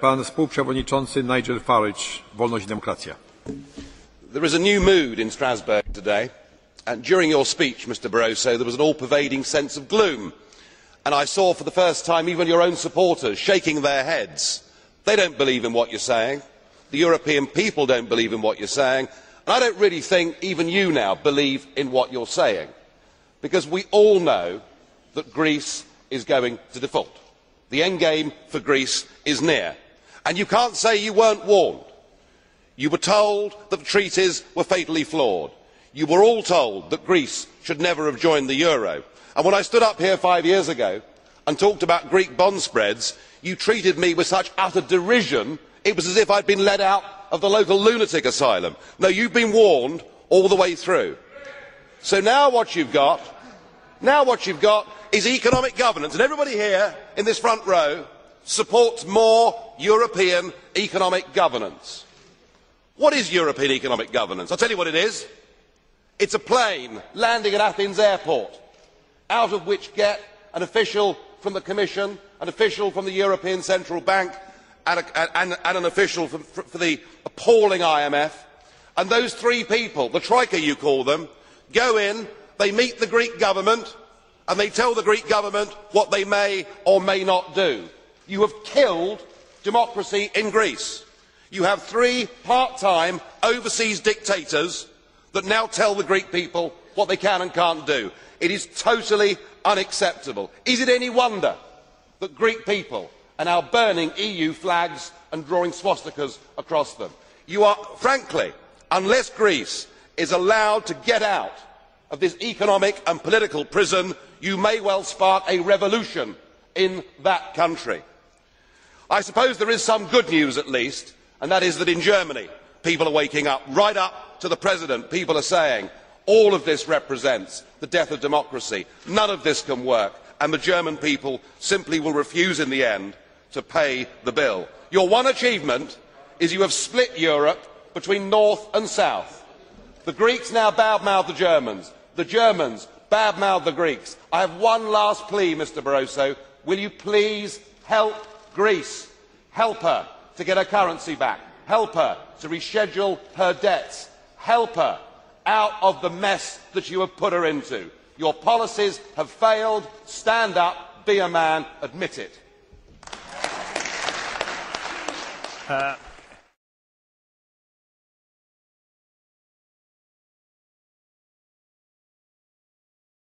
Pan współprzewodniczący Nigel Farage, Wolność i Demokracja. There is a new mood in Strasbourg today, and during your speech, Mr Barroso, there was an all-pervading sense of gloom, and I saw for the first time even your own supporters shaking their heads. They don't believe in what you're saying, the European people don't believe in what you're saying, and I don't really think even you now believe in what you're saying, because we all know that Greece is going to default. The end game for Greece is near, and you can't say you weren't warned. You were told that the treaties were fatally flawed. You were all told that Greece should never have joined the euro. And when I stood up here 5 years ago and talked about Greek bond spreads, you treated me with such utter derision, it was as if I had been let out of the local lunatic asylum. No, you've been warned all the way through. So now what you've got is economic governance, and everybody here in this front row supports more European economic governance. What is European economic governance? I'll tell you what it is. It's a plane landing at Athens airport, out of which get an official from the Commission, an official from the European Central Bank, and an official for the appalling IMF. And those three people, the Troika you call them, go in, they meet the Greek government, and they tell the Greek government what they may or may not do. You have killed democracy in Greece. You have three part-time overseas dictators that now tell the Greek people what they can and can't do. It is totally unacceptable. Is it any wonder that Greek people are now burning EU flags and drawing swastikas across them? You are, frankly, unless Greece is allowed to get out of this economic and political prison, you may well spark a revolution in that country. I suppose there is some good news at least, and that is that in Germany people are waking up. Right up to the President, people are saying all of this represents the death of democracy, none of this can work, and the German people simply will refuse in the end to pay the bill. Your one achievement is you have split Europe between North and South. The Greeks now badmouth the Germans. The Germans badmouth the Greeks. I have one last plea, Mr Barroso. Will you please help Greece? Help her to get her currency back. Help her to reschedule her debts. Help her out of the mess that you have put her into. Your policies have failed. Stand up, be a man, admit it.